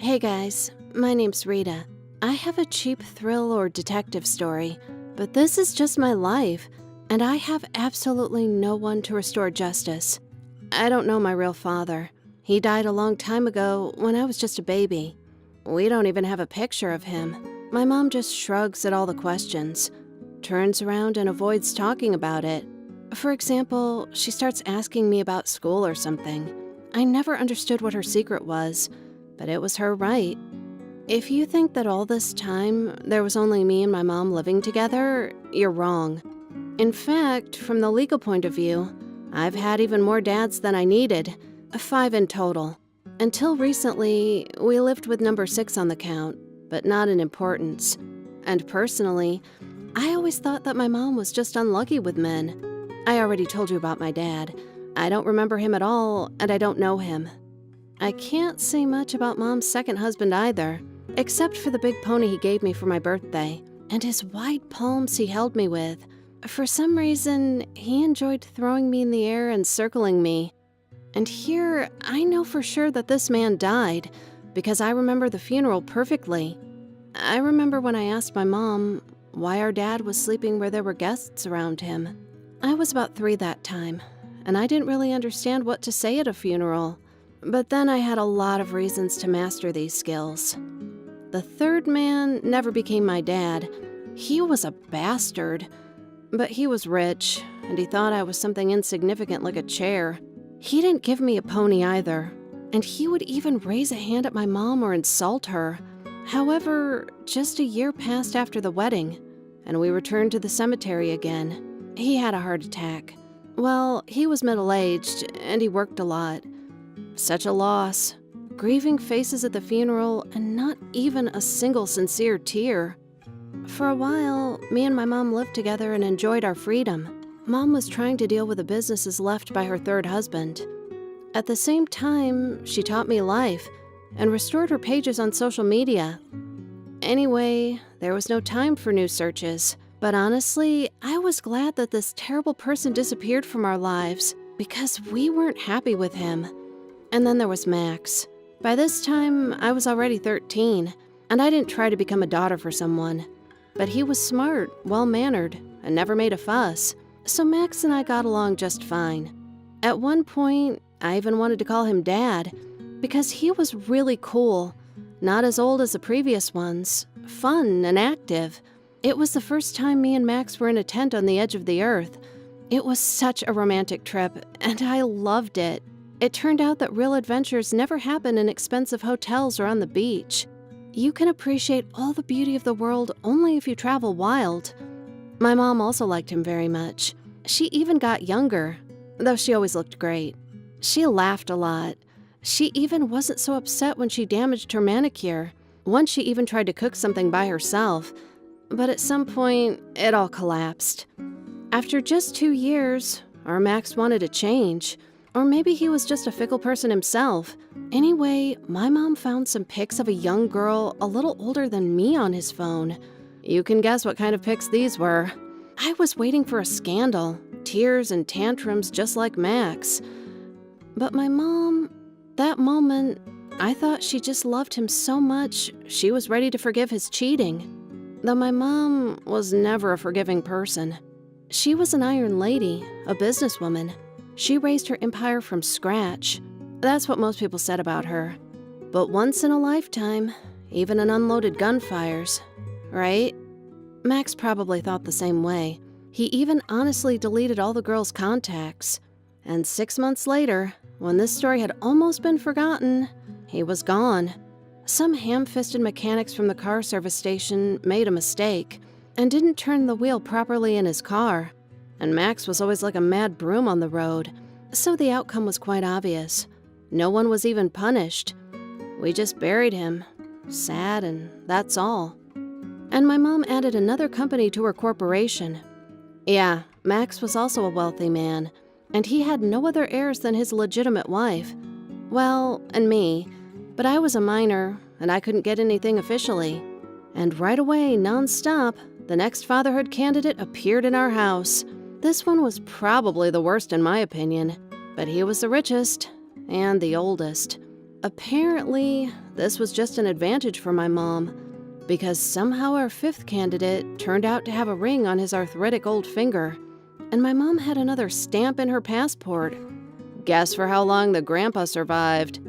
Hey guys, my name's Rita. I have a cheap thrill or detective story, but this is just my life, and I have absolutely no one to restore justice. I don't know my real father. He died a long time ago when I was just a baby. We don't even have a picture of him. My mom just shrugs at all the questions, turns around and avoids talking about it. For example, she starts asking me about school or something. I never understood what her secret was, but it was her right. If you think that all this time there was only me and my mom living together, you're wrong. In fact, from the legal point of view, I've had even more dads than I needed, 5 in total. Until recently, we lived with number 6 on the count, but not in importance. And personally, I always thought that my mom was just unlucky with men. I already told you about my dad. I don't remember him at all, and I don't know him. I can't say much about Mom's second husband either, except for the big pony he gave me for my birthday, and his wide palms he held me with. For some reason, he enjoyed throwing me in the air and circling me. And here, I know for sure that this man died, because I remember the funeral perfectly. I remember when I asked my mom why our dad was sleeping where there were guests around him. I was about 3 that time, and I didn't really understand what to say at a funeral. But then I had a lot of reasons to master these skills. The third man never became my dad. He was a bastard. But he was rich, and he thought I was something insignificant like a chair. He didn't give me a pony either, and he would even raise a hand at my mom or insult her. However, just a year passed after the wedding, and we returned to the cemetery again. He had a heart attack. Well, he was middle-aged, and he worked a lot. Such a loss. Grieving faces at the funeral, and not even a single sincere tear. For a while, me and my mom lived together and enjoyed our freedom. Mom was trying to deal with the businesses left by her third husband. At the same time, she taught me life and restored her pages on social media. Anyway, there was no time for new searches. But honestly, I was glad that this terrible person disappeared from our lives because we weren't happy with him. And then there was Max. By this time, I was already 13, and I didn't try to become a daughter for someone. But he was smart, well-mannered, and never made a fuss, so Max and I got along just fine. At one point, I even wanted to call him Dad, because he was really cool, not as old as the previous ones, fun and active. It was the first time me and Max were in a tent on the edge of the earth. It was such a romantic trip, and I loved it. It turned out that real adventures never happen in expensive hotels or on the beach. You can appreciate all the beauty of the world only if you travel wild. My mom also liked him very much. She even got younger, though she always looked great. She laughed a lot. She even wasn't so upset when she damaged her manicure. Once she even tried to cook something by herself, but at some point, it all collapsed. After just 2 years, our Max wanted a change. Or maybe he was just a fickle person himself. Anyway, my mom found some pics of a young girl a little older than me on his phone. You can guess what kind of pics these were. I was waiting for a scandal, tears and tantrums just like Max. But my mom, that moment, I thought she just loved him so much she was ready to forgive his cheating. Though my mom was never a forgiving person. She was an iron lady, a businesswoman. She raised her empire from scratch. That's what most people said about her. But once in a lifetime, even an unloaded gun fires, right? Max probably thought the same way. He even honestly deleted all the girls' contacts. And 6 months later, when this story had almost been forgotten, he was gone. Some ham-fisted mechanics from the car service station made a mistake and didn't turn the wheel properly in his car. And Max was always like a mad broom on the road, so the outcome was quite obvious. No one was even punished. We just buried him. Sad, and that's all. And my mom added another company to her corporation. Yeah, Max was also a wealthy man, and he had no other heirs than his legitimate wife. Well, and me, but I was a minor, and I couldn't get anything officially. And right away, non-stop, the next fatherhood candidate appeared in our house. This one was probably the worst in my opinion, but he was the richest and the oldest. Apparently, this was just an advantage for my mom, because somehow our fifth candidate turned out to have a ring on his arthritic old finger, and my mom had another stamp in her passport. Guess for how long the grandpa survived.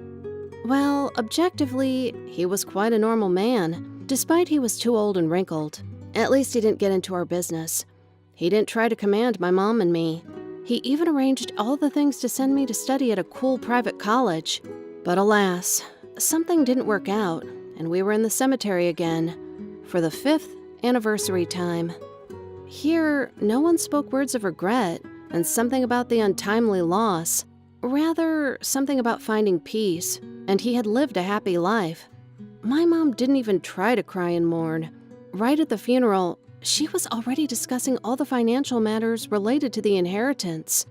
Well, objectively, he was quite a normal man, despite he was too old and wrinkled. At least he didn't get into our business. He didn't try to command my mom and me. He even arranged all the things to send me to study at a cool private college. But alas, something didn't work out, and we were in the cemetery again for the 5th anniversary time. Here, no one spoke words of regret and something about the untimely loss. Rather, something about finding peace, and he had lived a happy life. My mom didn't even try to cry and mourn. Right at the funeral, she was already discussing all the financial matters related to the inheritance.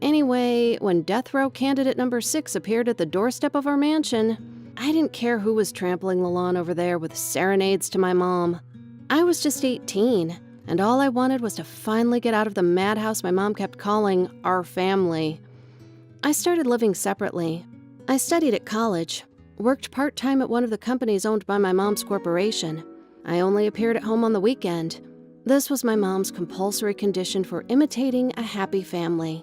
Anyway, when death row candidate number 6 appeared at the doorstep of our mansion, I didn't care who was trampling the lawn over there with serenades to my mom. I was just 18, and all I wanted was to finally get out of the madhouse my mom kept calling our family. I started living separately. I studied at college, worked part-time at one of the companies owned by my mom's corporation. I only appeared at home on the weekend. This was my mom's compulsory condition for imitating a happy family.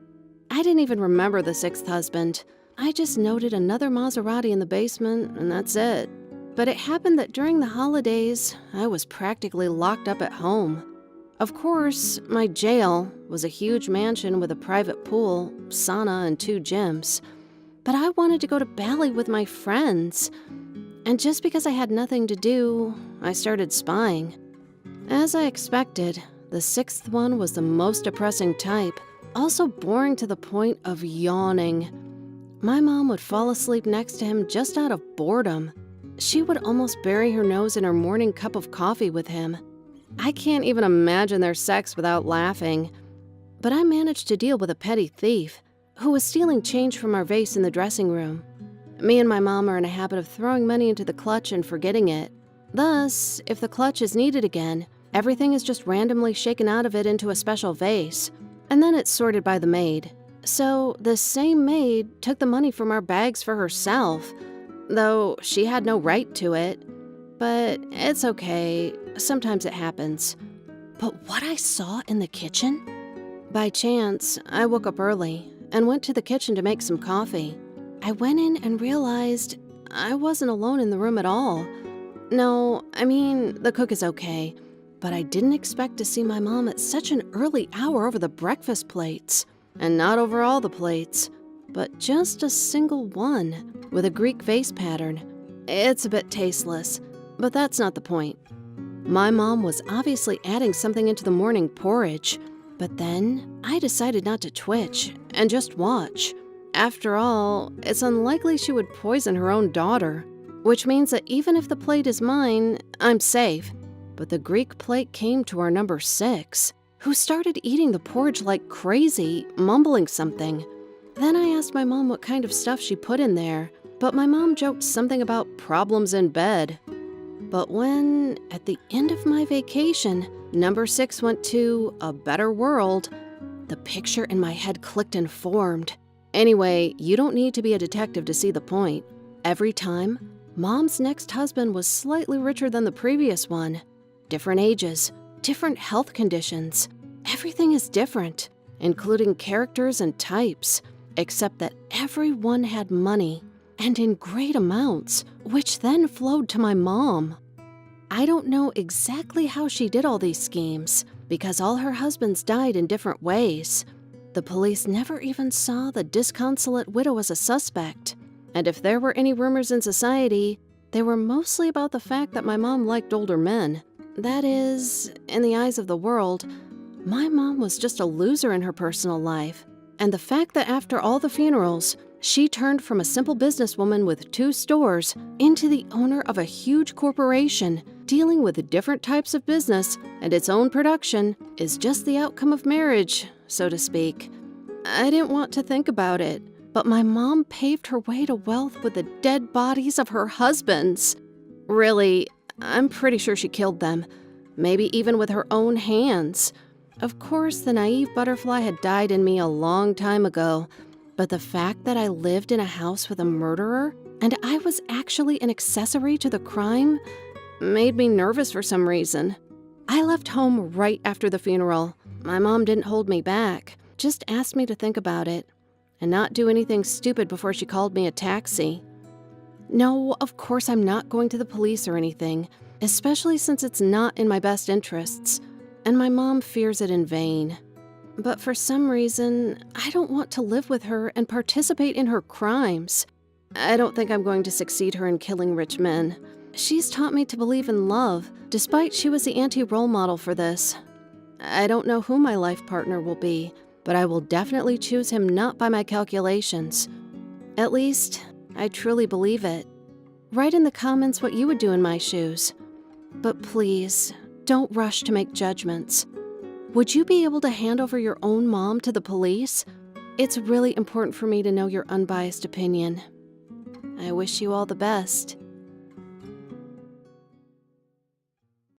I didn't even remember the 6th husband. I just noted another Maserati in the basement, and that's it. But it happened that during the holidays, I was practically locked up at home. Of course, my jail was a huge mansion with a private pool, sauna, and 2 gyms. But I wanted to go to Bali with my friends. And just because I had nothing to do, I started spying. As I expected, the 6th one was the most depressing type, also boring to the point of yawning. My mom would fall asleep next to him just out of boredom. She would almost bury her nose in her morning cup of coffee with him. I can't even imagine their sex without laughing. But I managed to deal with a petty thief who was stealing change from our vase in the dressing room. Me and my mom are in a habit of throwing money into the clutch and forgetting it. Thus, if the clutch is needed again, everything is just randomly shaken out of it into a special vase, and then it's sorted by the maid. So the same maid took the money from our bags for herself, though she had no right to it. But it's okay, sometimes it happens. But what I saw in the kitchen? By chance, I woke up early and went to the kitchen to make some coffee. I went in and realized I wasn't alone in the room at all. No, I mean, the cook is okay, but I didn't expect to see my mom at such an early hour over the breakfast plates. And not over all the plates, but just a single one with a Greek vase pattern. It's a bit tasteless, but that's not the point. My mom was obviously adding something into the morning porridge, but then I decided not to twitch and just watch. After all, it's unlikely she would poison her own daughter, which means that even if the plate is mine, I'm safe. But the Greek plate came to our number 6, who started eating the porridge like crazy, mumbling something. Then I asked my mom what kind of stuff she put in there, but my mom joked something about problems in bed. But when, at the end of my vacation, number 6 went to a better world, the picture in my head clicked and formed. Anyway, you don't need to be a detective to see the point. Every time, Mom's next husband was slightly richer than the previous one. Different ages, different health conditions. Everything is different, including characters and types, except that everyone had money, and in great amounts, which then flowed to my mom. I don't know exactly how she did all these schemes, because all her husbands died in different ways. The police never even saw the disconsolate widow as a suspect, and if there were any rumors in society, they were mostly about the fact that my mom liked older men. That is, in the eyes of the world, my mom was just a loser in her personal life, and the fact that after all the funerals, she turned from a simple businesswoman with 2 stores into the owner of a huge corporation dealing with different types of business and its own production is just the outcome of marriage, so to speak. I didn't want to think about it, but my mom paved her way to wealth with the dead bodies of her husbands. Really, I'm pretty sure she killed them, maybe even with her own hands. Of course, the naive butterfly had died in me a long time ago, but the fact that I lived in a house with a murderer and I was actually an accessory to the crime made me nervous for some reason. I left home right after the funeral. My mom didn't hold me back, just asked me to think about it and not do anything stupid before she called me a taxi. No, of course I'm not going to the police or anything, especially since it's not in my best interests, and my mom fears it in vain. But for some reason, I don't want to live with her and participate in her crimes. I don't think I'm going to succeed her in killing rich men. She's taught me to believe in love, despite she was the anti-role model for this. I don't know who my life partner will be, but I will definitely choose him not by my calculations. At least, I truly believe it. Write in the comments what you would do in my shoes. But please, don't rush to make judgments. Would you be able to hand over your own mom to the police? It's really important for me to know your unbiased opinion. I wish you all the best.